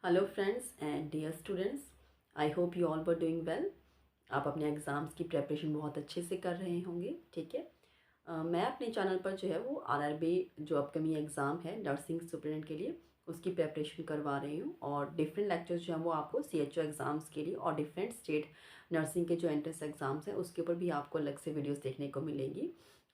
Hello friends and dear students, I hope you all were doing well. आप अपने exams की preparation बहुत अच्छे से कर रहे होंगे, ठीक है। मैं अपने चैनल पर जो है वो आरआरबी जो अपकमिंग एग्ज़ाम है नर्सिंग सुपरिटेंडेंट के लिए उसकी प्रेपरेशन करवा रही हूँ और डिफरेंट लेक्चर्स जो हैं वो आपको सीएचओ एग्ज़ाम्स के लिए और डिफरेंट स्टेट नर्सिंग के जो एंट्रेंस एग्ज़ाम्स हैं उसके ऊपर भी आपको अलग से वीडियोस देखने को मिलेंगी।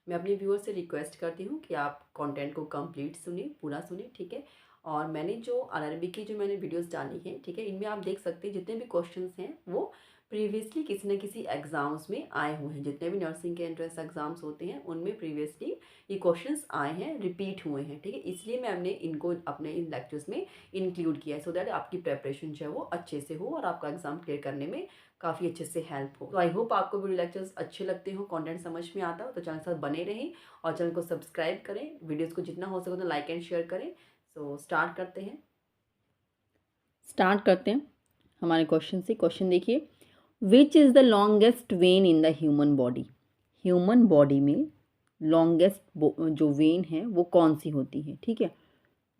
मैं अपने व्यूअर से रिक्वेस्ट करती हूँ कि आप कंटेंट को कंप्लीट सुनिए, पूरा सुनिए, ठीक है। और मैंने जो आरआरबी की जो मैंने वीडियोस डाली हैं, ठीक है, इनमें आप देख सकते हैं जितने भी क्वेश्चंस हैं वो प्रीवियसली किसी न किसी एग्ज़ाम्स में आए हुए हैं। जितने भी नर्सिंग के एंट्रेंस एग्ज़ाम्स होते हैं उनमें प्रीवियसली ये क्वेश्चंस आए हैं, रिपीट हुए हैं, ठीक है। इसलिए मैंने इनको अपने इन लेक्चर्स में इंक्लूड किया है सो दैट आपकी प्रेपरेशन जो है वो अच्छे से हो और आपका एग्ज़ाम क्लियर करने में काफ़ी अच्छे से हेल्प हो। तो आई होप आपको वीडियो लेक्चर्स अच्छे लगते हो, कंटेंट समझ में आता हो, तो चैनल के साथ बने रहें और चैनल को सब्सक्राइब करें। वीडियोज़ को जितना हो सके तो लाइक एंड शेयर करें। सो स्टार्ट करते हैं हमारे क्वेश्चन से। क्वेश्चन देखिए, which is the longest when in the human body. Human body में लॉन्गेस्ट जो वेन है वो कौन सी होती है, ठीक है।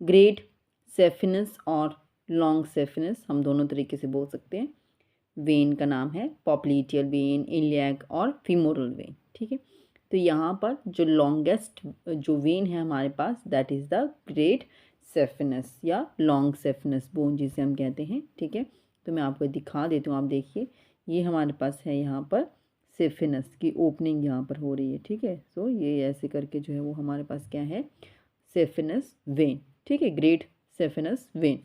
ग्रेट सेफिनस और लॉन्ग सेफिनस, हम दोनों तरीके से बोल सकते हैं। वेन का नाम है पॉप्लीटियल वेन, इलियक और फीमोरल वेन, ठीक है। तो यहाँ पर जो लॉन्गेस्ट जो वेन है हमारे पास दैट इज़ द ग्रेट सेफिनस या लॉन्ग सेफिनस बोन जिसे हम कहते हैं, ठीक है। तो मैं आपको दिखा देती हूँ, आप देखिए ये हमारे पास है यहाँ पर सेफिनस की ओपनिंग यहाँ पर हो रही है, ठीक है। सो ये ऐसे करके जो है वो हमारे पास क्या है, सेफिनस वेन, ठीक है, great saphenous vein.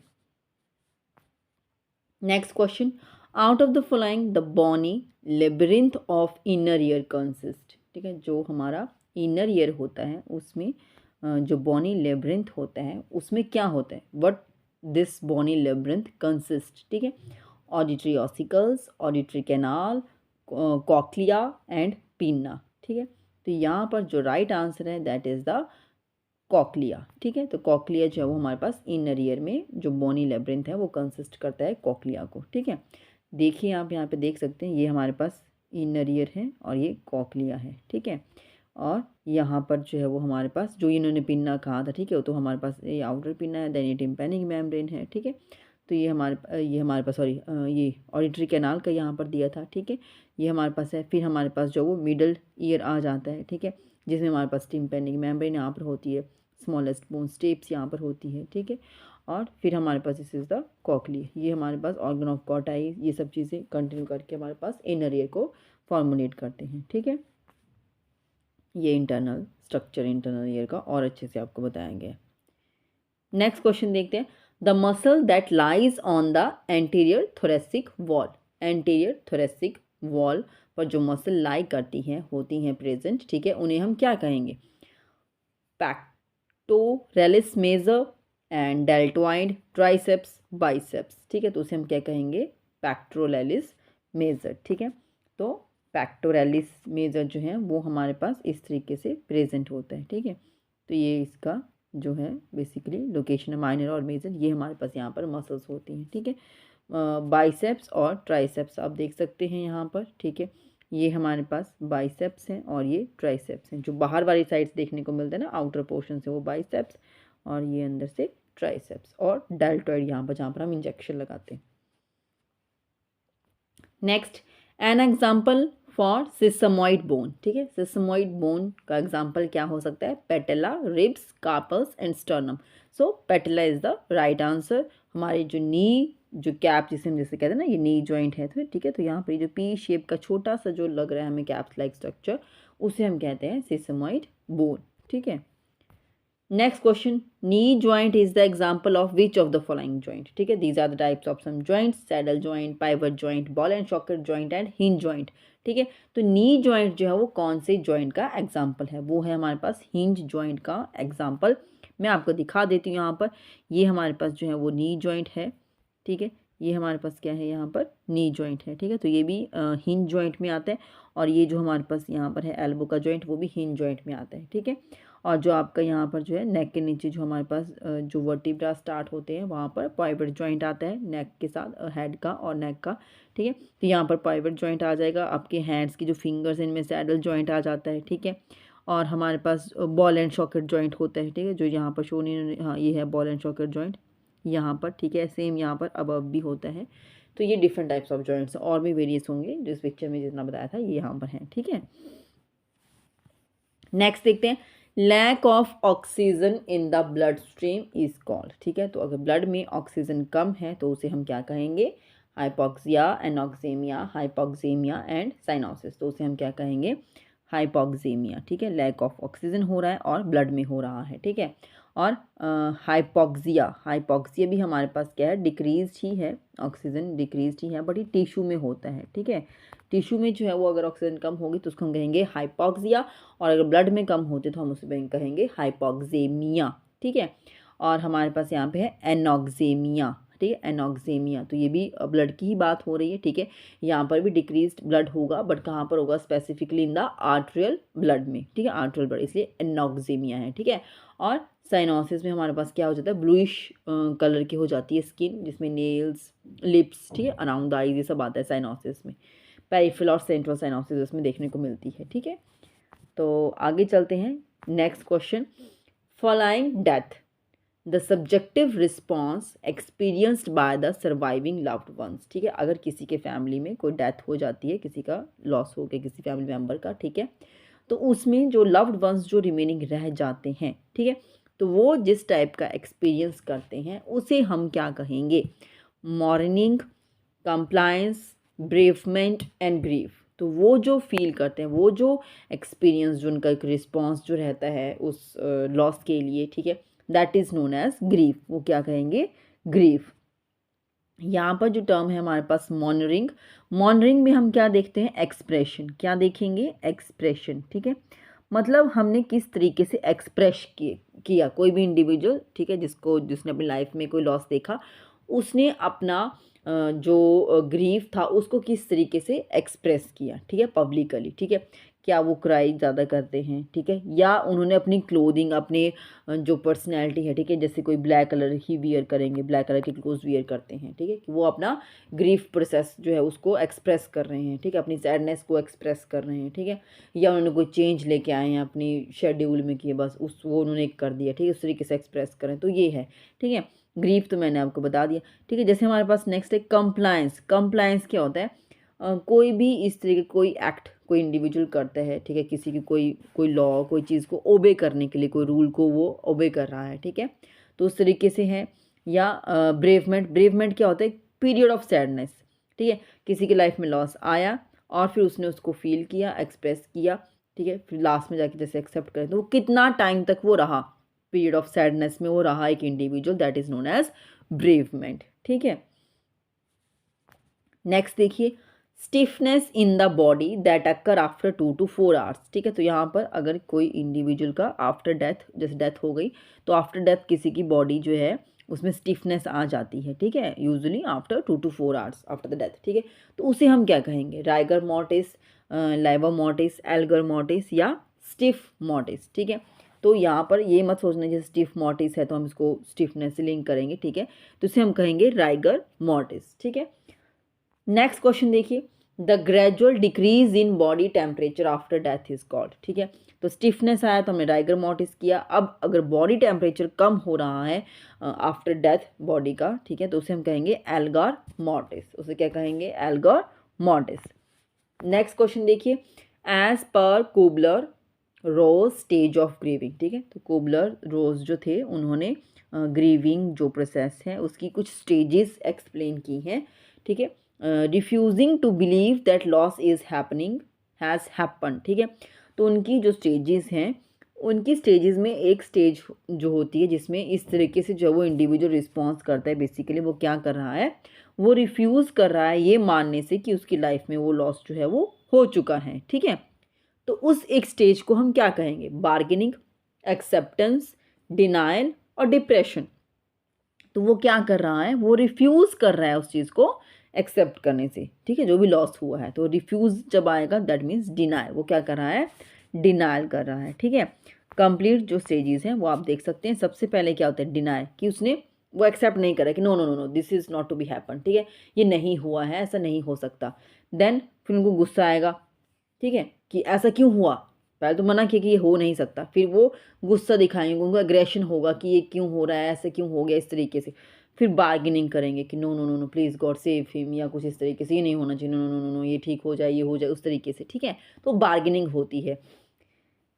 Next question, out of the following the bony labyrinth of inner ear consist, ठीक है। जो हमारा इनर ईयर होता है उसमें जो बॉनी लेबिरिंथ होता है उसमें क्या होता है, what this bony labyrinth consist, ठीक है। Auditory ossicles, auditory canal, cochlea and pinna, ठीक है। तो यहाँ पर जो राइट आंसर है दैट इज़ द कॉक्लिया, ठीक है। तो कॉक्लिया जो है वो हमारे पास इनर ईयर में जो बोनी लेब्रिंथ है वो कंसिस्ट करता है कॉक्लिया को, ठीक है। देखिए आप यहाँ पे देख सकते हैं ये हमारे पास इनर ईयर है और ये कॉक्लिया है, ठीक है। और यहाँ पर जो है वो हमारे पास जो इन्होंने पिन्ना कहा था, ठीक है, तो हमारे पास ये आउटर पिन्ना है, देन ये टिम्पैनिक मेम्ब्रेन है, ठीक है। तो ये हमारे पास सॉरी ये ऑडिटरी कैनाल का यहाँ पर दिया था, ठीक है, ये हमारे पास है। फिर हमारे पास जो वो मिडल ईयर आ जाता है, ठीक है, जिसमें हमारे पास टिम्पैनिक मेम्ब्रेन यहाँ पर होती है, स्मॉलेस्ट बोन स्टेप्स यहाँ पर होती है, ठीक है। और फिर हमारे पास दिस इज़ द कॉकली, ये हमारे पास ऑर्गन ऑफ कॉटाई, ये सब चीज़ें कंटिन्यू करके हमारे पास इनर ईयर को फॉर्मुलेट करते हैं, ठीक है। ये इंटरनल स्ट्रक्चर इंटरनल ईयर का और अच्छे से आपको बताया गया है। नेक्स्ट क्वेश्चन देखते हैं, the muscle that lies on the anterior thoracic wall. Anterior thoracic wall पर जो मसल लाई करती हैं होती हैं प्रेजेंट, ठीक है, उन्हें हम क्या कहेंगे, pectoralis major and deltoid triceps biceps, ठीक है। तो उसे हम क्या कहेंगे, पैक्टोरेलिस मेजर, ठीक है। तो पैक्टोरेलिस मेजर जो है वो हमारे पास इस तरीके से प्रेजेंट होता है, ठीक है। तो ये इसका जो है बेसिकली लोकेशन है, माइनर और मेजर ये हमारे पास यहाँ पर मसल्स होती हैं, ठीक है। बाइसेप्स और ट्राइसेप्स आप देख सकते हैं यहाँ पर, ठीक है। ये हमारे पास बाइसेप्स हैं और ये ट्राइसेप्स हैं। जो बाहर वाली साइड्स देखने को मिलता है ना, आउटर पोर्शन से, वो बाइसेप्स और ये अंदर से ट्राइसेप्स और डेल्टॉइड यहाँ पर जहाँ पर हम इंजेक्शन लगाते हैं। Next, an example for sesamoid bone, ठीक है। सिसमॉइड बोन का एग्जाम्पल क्या हो सकता है, patella, ribs, carpus and sternum. So patella is the right answer. हमारे जो नी जो कैप जिसे हम जैसे कहते हैं ना, ये नी जॉइंट है, तो ठीक है। तो यहाँ पर जो पी शेप का छोटा सा जो लग रहा है हमें कैप्स लाइक स्ट्रक्चर, उसे हम कहते हैं सिसमॉइड बोन, ठीक है। Next question, knee joint is the example of which of the following joint, ठीक है। These are the types of some joints, saddle joint, pivot joint, ball and socket joint and hinge joint, ठीक है। तो knee joint जो है वो कौन से जॉइंट का एग्जाम्पल है, वो है हमारे पास हिंज जॉइंट का एग्जाम्पल। मैं आपको दिखा देती हूँ यहाँ पर, ये हमारे पास जो है वो नी जॉइंट है, ठीक है। ये हमारे पास क्या है, यहाँ पर नी जॉइंट है, ठीक है। तो ये भी हिंज जॉइंट में आता है और ये जो हमारे पास यहाँ पर है एल्बो का जॉइंट, वो भी हिंज जॉइंट में आता है, ठीक है। और जो आपका यहाँ पर जो है नेक के नीचे जो हमारे पास जो वर्टिब्रा स्टार्ट होते हैं वहाँ पर पाइवट जॉइंट आता है नेक के साथ, हेड का और नेक का, ठीक है। तो यहाँ पर पाइवट जॉइंट आ जाएगा। आपके हैंड्स की जो फिंगर्स इनमें सैडल जॉइंट आ जाता है, ठीक है। और हमारे पास बॉल एंड सॉकेट जॉइंट होता है, ठीक है, जो यहाँ पर शो नहीं, हाँ ये है बॉल एंड सॉकेट जॉइंट, यहाँ पर, ठीक है, सेम यहाँ पर अबव भी होता है। तो ये डिफरेंट टाइप्स ऑफ जॉइंट्स, और भी वेरियस होंगे, जो इस पिक्चर में जितना बताया था ये यहाँ पर हैं, ठीक है। नेक्स्ट देखते हैं, lack of oxygen in the blood stream is called, ठीक है। तो अगर ब्लड में ऑक्सीजन कम है तो उसे हम क्या कहेंगे, हाइपोक्सिया, एनॉक्सेमिया, हाइपोक्सेमिया एंड साइनोसिस, तो उसे हम क्या कहेंगे, हाइपोक्सेमिया, ठीक है। लैक ऑफ ऑक्सीजन हो रहा है और ब्लड में हो रहा है, ठीक है। और हाइपोक्सिया, हाइपोक्सिया भी हमारे पास क्या है, डिक्रीज ही है, ऑक्सीजन डिक्रीज ही है, बट ये टिश्यू में होता है, ठीक है। टिश्यू में जो है वो अगर ऑक्सीजन कम होगी तो उसको हम कहेंगे हाइपोक्सिया, और अगर ब्लड में कम होते तो हम उसे कहेंगे हाइपोक्सेमिया, ठीक है। और हमारे पास यहाँ पे है एनॉक्सेमिया, ठीक है, एनॉक्सेमिया, तो ये भी ब्लड की ही बात हो रही है, ठीक है। यहाँ पर भी डिक्रीज्ड ब्लड होगा, बट कहाँ पर होगा, specifically in the arterial blood में, ठीक है, आर्ट्रियल ब्लड, इसलिए एनॉक्सेमिया है, ठीक है। और साइनोसिस में हमारे पास क्या हो जाता है, ब्लूइश कलर की हो जाती है स्किन, जिसमें नेल्स, लिप्स, ठीक है, अराउंड द आईज, ये सब आता है साइनोसिस में। पेरिफेरल और सेंट्रल साइनोसिस इसमें देखने को मिलती है, ठीक है। तो आगे चलते हैं, next question, following death the subjective response experienced by the surviving loved ones, ठीक है। अगर किसी के फैमिली में कोई डेथ हो जाती है, किसी का लॉस हो गया किसी फैमिली मेम्बर का, ठीक है, तो उसमें जो लव्ड वंस जो रिमेनिंग रह जाते हैं, ठीक है, तो वो जिस टाइप का एक्सपीरियंस करते हैं उसे हम क्या कहेंगे, मॉर्निंग, कंप्लायंस, ब्रेवमेंट एंड ग्रीफ। तो वो जो फील करते हैं, वो जो एक्सपीरियंस, जो उनका एक रिस्पॉन्स जो रहता है उस लॉस के लिए, ठीक है, that is known as grief, वो क्या कहेंगे, ग्रीफ। यहाँ पर जो टर्म है हमारे पास मॉर्निंग, मॉर्निंग में हम क्या देखते हैं, एक्सप्रेशन, क्या देखेंगे, एक्सप्रेशन, ठीक है। मतलब हमने किस तरीके से एक्सप्रेस किया कोई भी इंडिविजुअल, ठीक है, जिसने अपनी लाइफ में कोई लॉस देखा, उसने अपना जो ग्रीफ था उसको किस तरीके से एक्सप्रेस किया, ठीक है, पब्लिकली, ठीक है। क्या वो क्राई ज़्यादा करते हैं, ठीक है, या उन्होंने अपनी क्लोथिंग, अपने जो पर्सनैलिटी है, ठीक है, जैसे कोई ब्लैक कलर ही वियर करेंगे, ब्लैक कलर के क्लोथ वियर करते हैं, ठीक है, कि वो अपना ग्रीफ प्रोसेस जो है उसको एक्सप्रेस कर रहे हैं, ठीक है, अपनी सैडनेस को एक्सप्रेस कर रहे हैं, ठीक है। या उन्होंने कोई चेंज लेके आए हैं अपनी शेड्यूल में, कि बस वो उन्होंने कर दिया, ठीक है, उस तरीके से एक्सप्रेस करें, तो ये है, ठीक है। ग्रीफ तो मैंने आपको बता दिया, ठीक है। जैसे हमारे पास नेक्स्ट है कंप्लायंस, कंप्लायंस क्या होता है, कोई भी इस तरीके कोई एक्ट कोई इंडिविजुअल करता है, ठीक है, किसी की कोई लॉ, कोई चीज़ को ओबे करने के लिए, कोई रूल को वो ओबे कर रहा है, ठीक है, तो उस तरीके से है। या ब्रेवमेंट, ब्रेवमेंट क्या होता है, पीरियड ऑफ सैडनेस, ठीक है, किसी की लाइफ में लॉस आया और फिर उसने उसको फील किया, एक्सप्रेस किया, ठीक है, फिर लास्ट में जाके जैसे एक्सेप्ट करें, तो वो कितना टाइम तक वो रहा, पीरियड ऑफ सैडनेस में वो रहा एक individual, that is known as bereavement, ठीक है। नेक्स्ट देखिए, stiffness in the body that occur after 2 to 4 hours, ठीक है। तो यहाँ पर अगर कोई इंडिविजुअल का आफ्टर डेथ, जैसे डेथ हो गई तो आफ्टर डेथ किसी की बॉडी जो है उसमें स्टिफनेस आ जाती है, ठीक है, usually after 2 to 4 hours after the death, ठीक है। तो उसे हम क्या कहेंगे, rigor mortis, liver mortis, Elgar mortis या स्टिफ मोर्टिस, ठीक है। तो यहाँ पर ये मत सोचना जैसे स्टिफ मोर्टिस है तो हम इसको स्टिफनेस से लिंक करेंगे, ठीक है, तो इसे हम कहेंगे राइगर मोर्टिस, ठीक है। नेक्स्ट क्वेश्चन देखिए, the gradual decrease in body temperature after death is called, ठीक है। तो स्टिफनेस आया तो हमने राइगर मोर्टिस किया, अब अगर बॉडी टेम्परेचर कम हो रहा है आफ्टर डेथ बॉडी का, ठीक है, तो उसे हम कहेंगे एल्गार मोर्टिस, उसे क्या कहेंगे, एल्गार मोर्टिस। नेक्स्ट क्वेश्चन देखिए, as per Kubler Ross stage of grieving, ठीक है, तो कुबलर रोज जो थे उन्होंने ग्रीविंग जो प्रोसेस है उसकी कुछ स्टेजेस एक्सप्लेन की हैं, ठीक है। Refusing to believe that loss is happening has happen, ठीक है। तो उनकी जो स्टेजेस हैं, उनकी स्टेजेस में एक स्टेज जो होती है जिसमें इस तरीके से जो वो इंडिविजुअल रिस्पॉन्स करता है, बेसिकली वो क्या कर रहा है, वो रिफ्यूज़ कर रहा है ये मानने से कि उसकी लाइफ में वो लॉस जो है वो हो चुका है, ठीक है। तो उस एक स्टेज को हम क्या कहेंगे, बार्गेनिंग, एक्सेप्टेंस, डिनाइल और डिप्रेशन। तो वो क्या कर रहा है, वो रिफ्यूज़ कर रहा है उस चीज़ को एक्सेप्ट करने से, ठीक है, जो भी लॉस हुआ है। तो रिफ्यूज़ जब आएगा दैट मीन्स डिनाई, वो क्या कर रहा है, डिनाइल कर रहा है, ठीक है। कंप्लीट जो स्टेजेस हैं वो आप देख सकते हैं। सबसे पहले क्या होता है, डिनाई, कि उसने वो एक्सेप्ट नहीं करा कि no no no no this is not to be happen, ठीक है, ये नहीं हुआ है, ऐसा नहीं हो सकता। देन फिर उनको गुस्सा आएगा, ठीक है, कि ऐसा क्यों हुआ, पहले तो मना किया कि ये हो नहीं सकता, फिर वो गुस्सा दिखाएंगे, उनको एग्रेशन होगा कि ये क्यों हो रहा है, ऐसा क्यों हो गया, इस तरीके से। फिर बार्गेनिंग करेंगे कि no no no no please God save him, या कुछ इस तरीके से, ये नहीं होना चाहिए, नो नो नो नो ये ठीक हो जाए, ये हो जाए, उस तरीके से, ठीक है। तो बार्गेनिंग होती है।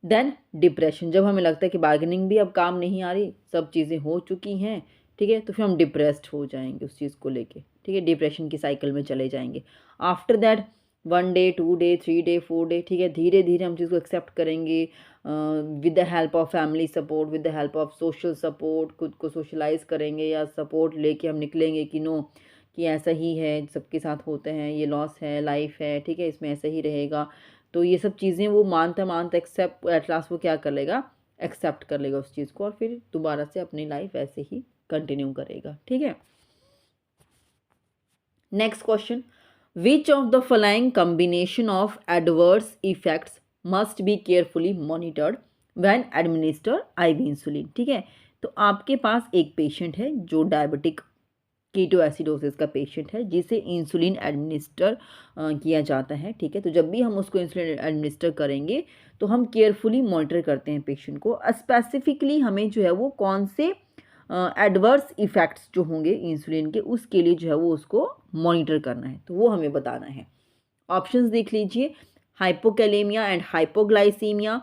देन डिप्रेशन, जब हमें लगता है कि बार्गेनिंग भी अब काम नहीं आ रही, सब चीज़ें हो चुकी हैं, ठीक है, तो फिर हम डिप्रेस्ड हो जाएंगे उस चीज़ को लेके, ठीक है, डिप्रेशन की साइकिल में चले जाएंगे। After that 1 day 2 day 3 day 4 day, ठीक है, धीरे धीरे हम चीज़ को एक्सेप्ट करेंगे with the help of family support, with the help of social support, खुद को सोशलाइज करेंगे या सपोर्ट लेके हम निकलेंगे कि नो, कि ऐसा ही है, सबके साथ होते हैं, ये लॉस है, लाइफ है, ठीक है, इसमें ऐसा ही रहेगा। तो ये सब चीज़ें वो मानता मानता एक्सेप्ट, एट लास्ट वो क्या कर लेगा, एक्सेप्ट कर लेगा उस चीज़ को, और फिर दोबारा से अपनी लाइफ ऐसे ही कंटिन्यू करेगा, ठीक है। Next question, which of the following combination of adverse effects must be carefully monitored when administer IV insulin, ठीक है। तो आपके पास एक पेशेंट है जो डायबिटिक कीटोएसिडोसिस का पेशेंट है, जिसे इंसुलिन एडमिनिस्टर किया जाता है, ठीक है। तो जब भी हम उसको इंसुलिन एडमिनिस्टर करेंगे तो हम केयरफुली मॉनिटर करते हैं पेशेंट को। स्पेसिफिकली हमें जो है वो कौन से एडवर्स इफ़ेक्ट्स जो होंगे इंसुलिन के, उसके लिए जो है वो उसको मॉनिटर करना है, तो वो हमें बताना है। ऑप्शंस देख लीजिए, hypokalaemia and hypoglycaemia,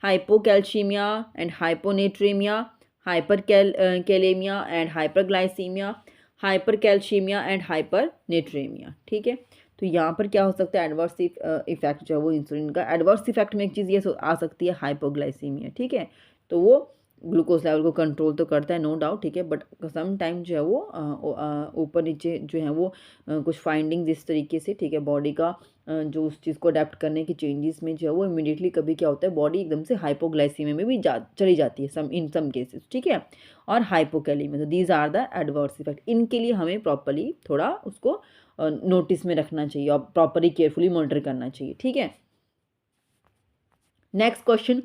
hypocalcaemia and hyponatraemia, hyperkalaemia and hyperglycaemia, hypercalcaemia and hypernatraemia, ठीक है। तो यहाँ पर क्या हो सकता है, एडवर्स इफेक्ट जो है वो इंसुलिन का, एडवर्स इफेक्ट में एक चीज़ ये आ सकती है हाइपोग्लाइसीमिया, ठीक है। तो वो ग्लूकोज लेवल को कंट्रोल तो करता है, नो डाउट, ठीक है, बट सम टाइम जो है वो ऊपर नीचे जो है वो कुछ फाइंडिंग्स इस तरीके से, ठीक है, बॉडी का जो उस चीज़ को अडेप्ट करने की चेंजेस में जो है वो इमीडिएटली कभी क्या होता है, बॉडी एकदम से हाइपोग्लाइसीमिया में भी चली जाती है इन सम केसेस, ठीक है, और हाइपोकैलेमिया। तो these are the adverse effect. इनके लिए हमें प्रॉपरली थोड़ा उसको नोटिस में रखना चाहिए और प्रॉपरली केयरफुली मॉनिटर करना चाहिए, ठीक है। Next question,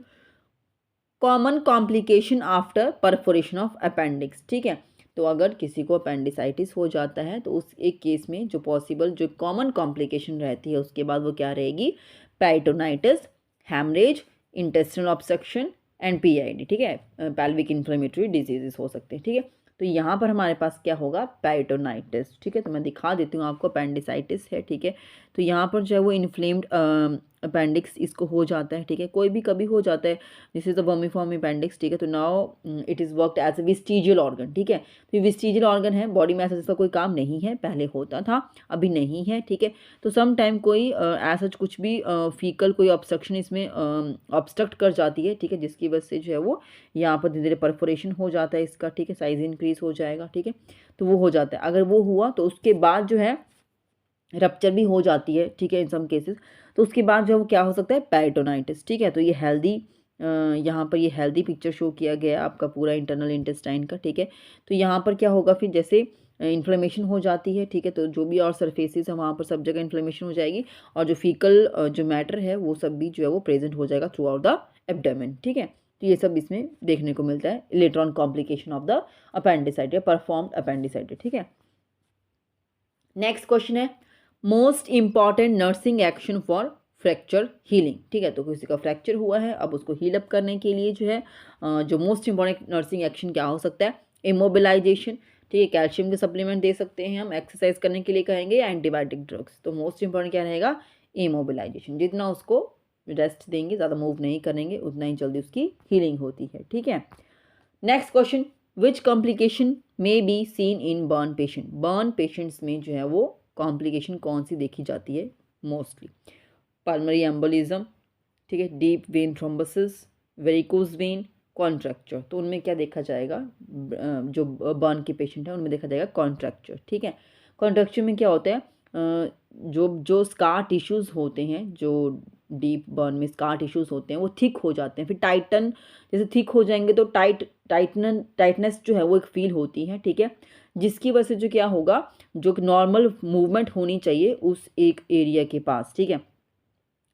common complication after perforation of appendix, ठीक है। तो अगर किसी को अपेंडिसाइटिस हो जाता है तो उस एक केस में जो पॉसिबल जो कॉमन कॉम्प्लिकेशन रहती है उसके बाद वो क्या रहेगी, peritonitis, haemorrhage, intestinal obstruction and PID, ठीक है, पेल्विक इन्फ्लेमेटरी डिजीजेस हो सकते हैं, ठीक है। तो यहाँ पर हमारे पास क्या होगा, पेरिटोनाइटिस, ठीक है। तो मैं दिखा देती हूँ आपको, अपेंडिसाइटिस है, ठीक है। तो यहाँ पर जो है वो इन्फ्लेम्ड अपेंडिक्स इसको हो जाता है, ठीक है, कोई भी कभी हो जाता है, this is the vermiform appendix, ठीक है। तो now it is worked as a vestigial organ, ठीक है। तो विस्टिजियल ऑर्गन है बॉडी में, ऐसा इसका कोई काम नहीं है, पहले होता था अभी नहीं है, ठीक है। तो सम टाइम कोई ऐसा कुछ भी फीकल कोई ऑब्स्ट्रक्शन इसमें ऑब्स्ट्रक्ट कर जाती है, ठीक है, जिसकी वजह से जो है वो यहाँ पर धीरे धीरे परफोरेशन हो जाता है इसका, ठीक है, साइज इंक्रीज हो जाएगा, ठीक है। तो वो हो जाता है, अगर वो हुआ तो उसके बाद जो है रप्चर भी हो जाती है, ठीक है, इन सम केसेस। तो उसके बाद जो क्या हो सकता है, पेरिटोनाइटिस, ठीक है। तो ये हेल्दी, यहाँ पर ये हेल्दी पिक्चर शो किया गया है आपका पूरा इंटरनल इंटेस्टाइन का, ठीक है। तो यहाँ पर क्या होगा, फिर जैसे इन्फ्लेमेशन हो जाती है, ठीक है, तो जो भी और सरफेसेस है वहाँ पर सब जगह इन्फ्लेमेशन हो जाएगी, और जो फीकल जो मैटर है वो सब भी जो है वो प्रेजेंट हो जाएगा थ्रू आउट द एब्डोमेन, ठीक है। तो ये सब इसमें देखने को मिलता है, later on complication of the appendicitis या परफॉर्म्ड अपेंडिसाइटिस, ठीक है। नेक्स्ट क्वेश्चन है, most important nursing action for fracture healing, ठीक है। तो किसी का फ्रैक्चर हुआ है, अब उसको हील अप करने के लिए जो है जो मोस्ट इंपॉर्टेंट नर्सिंग एक्शन क्या हो सकता है, इमोबिलाइजेशन, ठीक है, कैल्शियम के सप्लीमेंट दे सकते हैं हम, एक्सरसाइज करने के लिए कहेंगे, या एंटीबायोटिक ड्रग्स। तो मोस्ट इंपॉर्टेंट क्या रहेगा, इमोबिलाइजेशन, जितना उसको रेस्ट देंगे, ज़्यादा मूव नहीं करेंगे, उतना ही जल्दी उसकी हीलिंग होती है, ठीक है। Next question, which complication may be seen in burn patient, burn patients में जो है वो कॉम्प्लिकेशन कौन सी देखी जाती है मोस्टली, पल्मोनरी एम्बोलिज्म, ठीक है, deep vein thrombosis, varicose vein, contracture. तो उनमें क्या देखा जाएगा, जो बर्न के पेशेंट है उनमें देखा जाएगा कॉन्ट्रैक्चर, ठीक है। कॉन्ट्रैक्चर में क्या होता है, जो स्कार टिश्यूज़ होते हैं, जो डीप बर्न में स्कार टिश्यूज़ होते हैं वो थिक हो जाते हैं, फिर टाइटन, जैसे थिक हो जाएंगे तो टाइटनेस जो है वो एक फील होती है, ठीक है, जिसकी वजह से जो क्या होगा, जो नॉर्मल मूवमेंट होनी चाहिए उस एक एरिया के पास, ठीक है,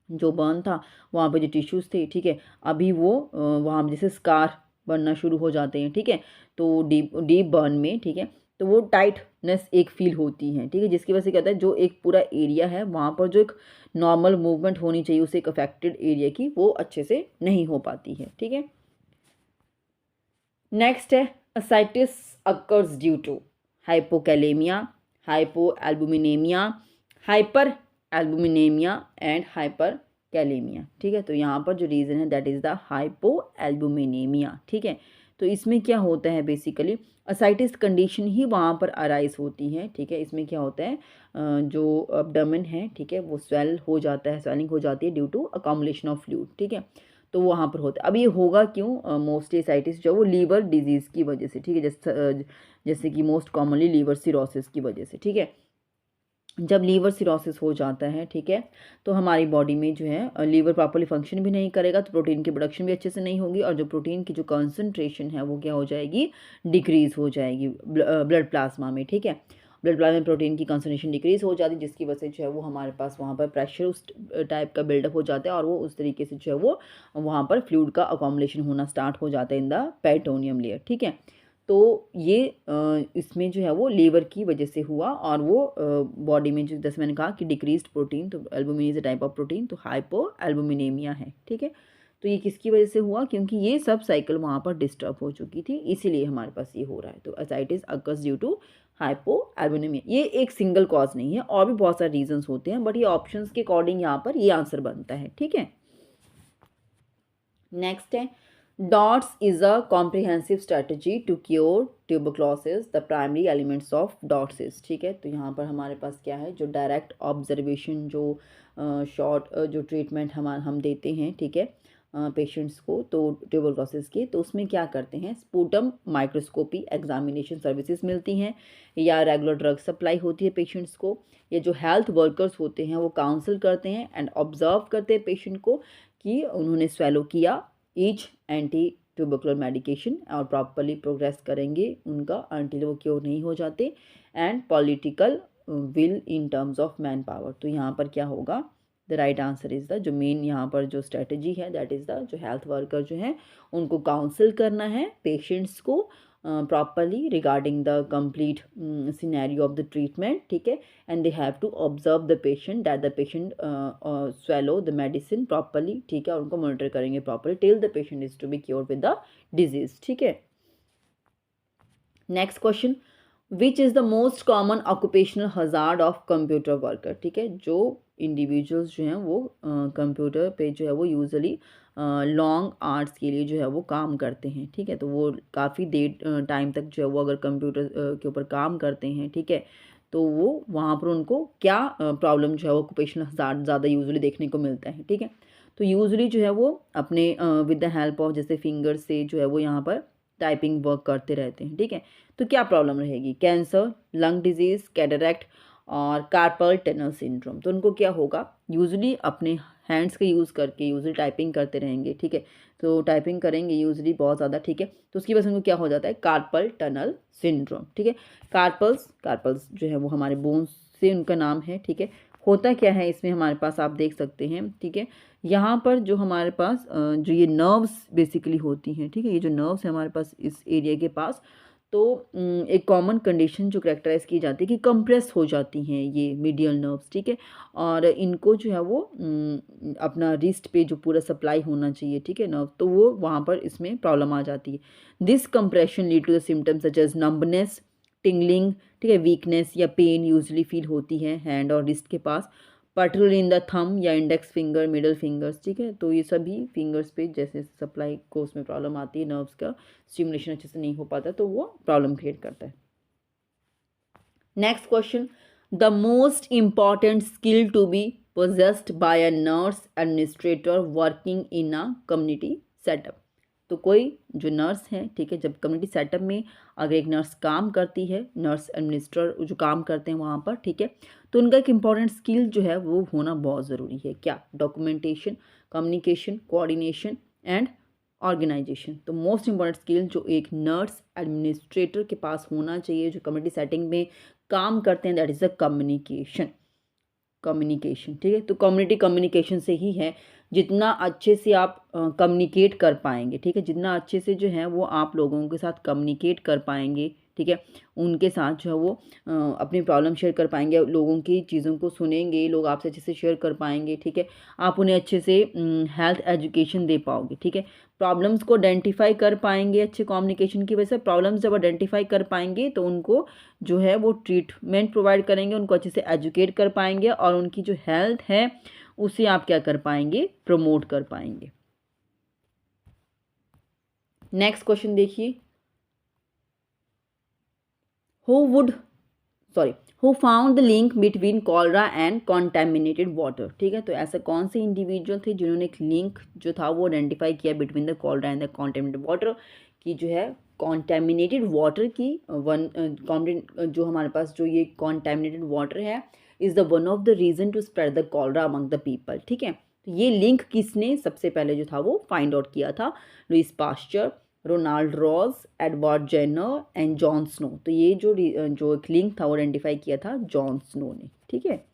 जो बर्न था वहाँ पे जो टिश्यूज़ थे, ठीक है, अभी वो वहाँ जैसे स्कार बनना शुरू हो जाते हैं, ठीक है। तो डीप बर्न में, ठीक है, तो वो टाइटनेस एक फील होती है, ठीक है, जिसकी वजह से क्या होता है, जो एक पूरा एरिया है वहाँ पर जो एक नॉर्मल मूवमेंट होनी चाहिए उस एक अफेक्टेड एरिया की, वो अच्छे से नहीं हो पाती है, ठीक है। नेक्स्ट है, ascites occurs due to hypokalaemia, hypoalbuminaemia, hyperalbuminaemia and hyperkalaemia. ठीक है, तो यहाँ पर जो रीज़न है दैट इज़ द हाइपोएल्बुमिनेमिया। ठीक है, तो इसमें क्या होता है बेसिकली असाइटिस कंडीशन ही वहाँ पर अराइज होती है। ठीक है, इसमें क्या होता है जो अब्डोमेन है, ठीक है, वो स्वेल हो जाता है, स्वेलिंग हो जाती है due to accumulation of fluid. ठीक है, तो वहाँ पर होता है। अब ये होगा क्यों? मोस्टली असाइटिस जो है वो लीवर डिजीज़ की वजह से। ठीक है, जैसे कि मोस्ट कॉमनली लीवर सिरोसिस की वजह से। ठीक है, जब लीवर सिरोसिस हो जाता है, ठीक है, तो हमारी बॉडी में जो है लीवर प्रॉपर्ली फंक्शन भी नहीं करेगा, तो प्रोटीन की प्रोडक्शन भी अच्छे से नहीं होगी, और जो प्रोटीन की जो कंसंट्रेशन है वो क्या हो जाएगी? डिक्रीज़ हो जाएगी ब्लड प्लाज्मा में। ठीक है, ब्लड प्लाज्मा में प्रोटीन की कंसंट्रेशन डिक्रीज़ हो जाती है, जिसकी वजह से जो है वो हमारे पास वहाँ पर प्रेशर उस टाइप का बिल्डअप हो जाता है, और वो उस तरीके से जो है वो वहाँ पर फ्लूइड का अकोमोडेशन होना स्टार्ट हो जाता है इन द पेरिटोनियम लेयर। ठीक है, तो ये इसमें जो है वो लीवर की वजह से हुआ, और वो बॉडी में जो जैसे मैंने कहा कि डिक्रीज्ड प्रोटीन, तो albumin is a type of protein, तो हाइपो एल्बुमिनेमिया है। ठीक है, तो ये किसकी वजह से हुआ? क्योंकि ये सब साइकिल वहाँ पर डिस्टर्ब हो चुकी थी, इसीलिए हमारे पास ये हो रहा है। तो ascites occurs due to hypoalbuminaemia. ये एक सिंगल कॉज नहीं है, और भी बहुत सारे रीजंस होते हैं, बट ये ऑप्शंस के अकॉर्डिंग यहाँ पर ये आंसर बनता है। ठीक है, नेक्स्ट है DOTS is a comprehensive strategy to cure tuberculosis. The primary elements of DOTS is, ठीक है, तो यहाँ पर हमारे पास क्या है? जो डायरेक्ट ऑब्जर्वेशन, जो शॉर्ट जो ट्रीटमेंट हम देते हैं, ठीक है, पेशेंट्स को, तो ट्यूबरक्लोसिस के, तो उसमें क्या करते हैं? स्पूटम माइक्रोस्कोपी एग्जामिनेशन सर्विसेज मिलती हैं, या रेगुलर ड्रग सप्लाई होती है पेशेंट्स को, या जो हेल्थ वर्कर्स होते हैं वो काउंसल करते हैं एंड ऑब्जर्व करते हैं पेशेंट को कि उन्होंने स्वेलो किया ईच एंटी ट्यूबरकुलर मेडिकेशन, और प्रॉपरली प्रोग्रेस करेंगे उनका अनटिल वो क्योर नहीं हो जाते, and political will in terms of man power. तो यहाँ पर क्या होगा? The right answer is the, जो मेन यहाँ पर जो स्ट्रेटजी है दैट इज़ द, जो हेल्थ वर्कर जो है उनको काउंसिल करना है पेशेंट्स को properly regarding the complete scenario of the treatment. ठीक है, and they have to observe the patient that the patient swallow the medicine properly. ठीक है, और उनको monitor करेंगे properly till the patient is to be cured with the disease. ठीक है, next question, which is the most common occupational hazard of computer worker. ठीक है, जो इंडिविजुअल्स जो हैं वो कंप्यूटर पे जो है वो यूजुअली लॉन्ग आवर्स के लिए जो है वो काम करते हैं। ठीक है, तो वो काफ़ी देर टाइम तक जो है वो अगर कंप्यूटर के ऊपर काम करते हैं, ठीक है, तो वो वहाँ पर उनको क्या प्रॉब्लम जो है वो ऑक्यूपेशनल हजार्ड ज़्यादा यूजुअली देखने को मिलता है। ठीक है, तो यूजुअली जो है वो अपने विद द हेल्प ऑफ जैसे फिंगर से जो है वो यहाँ पर टाइपिंग वर्क करते रहते हैं। ठीक है, तो क्या प्रॉब्लम रहेगी? कैंसर, लंग डिजीज़, कैटरैक्ट और कार्पल टनल सिंड्रोम। तो उनको क्या होगा? यूजुअली अपने हैंड्स का यूज़ करके यूजुअली टाइपिंग करते रहेंगे। ठीक है, तो टाइपिंग करेंगे यूजुअली बहुत ज़्यादा। ठीक है, तो उसकी वजह से उनको क्या हो जाता है? Carpal tunnel syndrome. ठीक है, कार्पल्स जो है वो हमारे बोन्स से उनका नाम है। ठीक है, होता क्या है इसमें हमारे पास आप देख सकते हैं। ठीक है, यहाँ पर जो हमारे पास जो ये नर्व्स बेसिकली होती हैं, ठीक है, ये जो नर्व्स है हमारे पास इस एरिया के पास, तो एक कॉमन कंडीशन जो करेक्टराइज की जाती है कि कंप्रेस हो जाती हैं ये मीडियल नर्व्स। ठीक है, और इनको जो है वो अपना रिस्ट पे जो पूरा सप्लाई होना चाहिए, ठीक है, नर्व, तो वो वहाँ पर इसमें प्रॉब्लम आ जाती है। This compression lead to the symptoms such as numbness, tingling, ठीक है, वीकनेस या पेन यूजली फील होती है हैंड और रिस्ट के पास, पर्टिकुलरली इन द थंब या इंडेक्स फिंगर, मिडल फिंगर्स। ठीक है, तो ये सभी फिंगर्स पे जैसे सप्लाई को उसमें प्रॉब्लम आती है, नर्व्स का स्टिमुलेशन अच्छे से नहीं हो पाता, तो वो प्रॉब्लम क्रिएट करता है। Next question, the most important skill to be possessed by a nurse administrator working in a community setup. तो कोई जो नर्स है, ठीक है, जब कम्युनिटी सेटअप में अगर एक नर्स काम करती है, नर्स एडमिनिस्ट्रेटर जो काम करते हैं वहाँ पर, ठीक है, तो उनका एक इम्पॉर्टेंट स्किल जो है वो होना बहुत ज़रूरी है। क्या? Documentation, communication, coordination and organization. तो मोस्ट इम्पॉर्टेंट स्किल जो एक नर्स एडमिनिस्ट्रेटर के पास होना चाहिए जो कम्युनिटी सेटिंग में काम करते हैं, दैट इज़ द कम्युनिकेशन। ठीक है, तो कम्युनिटी कम्युनिकेशन से ही है, जितना अच्छे से आप कम्युनिकेट कर पाएंगे, ठीक है, जितना अच्छे से जो है वो आप लोगों के साथ कम्युनिकेट कर पाएंगे, ठीक है। उनके साथ जो है वो अपनी प्रॉब्लम शेयर कर पाएंगे, लोगों की चीज़ों को सुनेंगे, लोग आपसे अच्छे से शेयर कर पाएंगे, ठीक है। आप उन्हें अच्छे से हेल्थ एजुकेशन दे पाओगे, ठीक है। प्रॉब्लम्स को आइडेंटिफाई कर पाएंगे, अच्छे कम्युनिकेशन की वजह से प्रॉब्लम्स जब आइडेंटिफाई कर पाएंगे तो उनको जो है वो ट्रीटमेंट प्रोवाइड करेंगे, उनको अच्छे से एजुकेट कर पाएंगे और उनकी जो हेल्थ है उसे आप क्या कर पाएंगे, प्रमोट कर पाएंगे। नेक्स्ट क्वेश्चन देखिए, who found the link between cholera and contaminated water, ठीक है। तो ऐसा कौन से इंडिविजुअल थे जिन्होंने एक लिंक जो था वो आइडेंटिफाई किया between the cholera and the contaminated water, की जो है कॉन्टेमिनेटेड वाटर की जो हमारे पास जो ये कॉन्टेमिनेटेड वाटर है is the one of the reason to spread the cholera among the people, ठीक है। तो ये लिंक किसने सबसे पहले जो था वो फाइंड आउट किया था, Louis Pasteur, Ronald Ross, Edward Jenner and John Snow. तो ये जो एक लिंक था वो आइडेंटिफाई किया था जॉन स्नो ने, ठीक है।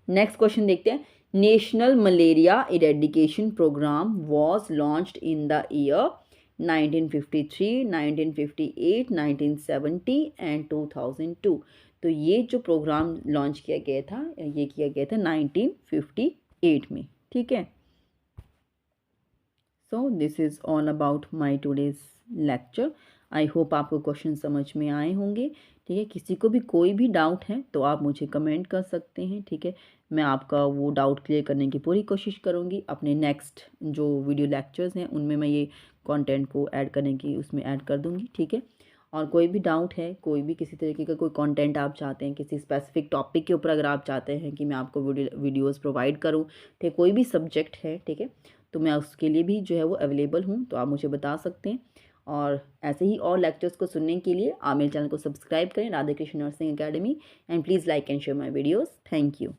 नेक्स्ट क्वेश्चन देखते हैं, national malaria eradication programme was launched in the year 1953, 1958, 1970 and 2002। तो ये जो प्रोग्राम लॉन्च किया गया था ये किया गया था 1958 में, ठीक है। So this is all about my today's lecture. I hope आपको क्वेश्चन समझ में आए होंगे, ठीक है। किसी को भी कोई भी डाउट है तो आप मुझे कमेंट कर सकते हैं, ठीक है। मैं आपका वो डाउट क्लियर करने की पूरी कोशिश करूँगी। अपने नेक्स्ट जो वीडियो लेक्चर्स हैं उनमें मैं ये कंटेंट को ऐड करने की उसमें ऐड कर दूँगी, ठीक है। और कोई भी डाउट है, कोई भी किसी तरीके का कोई कंटेंट आप चाहते हैं, किसी स्पेसिफिक टॉपिक के ऊपर अगर आप चाहते हैं कि मैं आपको वीडियोज़ प्रोवाइड करूँ, ठीक है, कोई भी सब्जेक्ट है, ठीक है, तो मैं उसके लिए भी जो है वो अवेलेबल हूँ, तो आप मुझे बता सकते हैं। और ऐसे ही और लेक्चर्स को सुनने के लिए आप मेरे चैनल को सब्सक्राइब करें, Radhe Krishna nursing academy, and please like and share my videos. Thank you.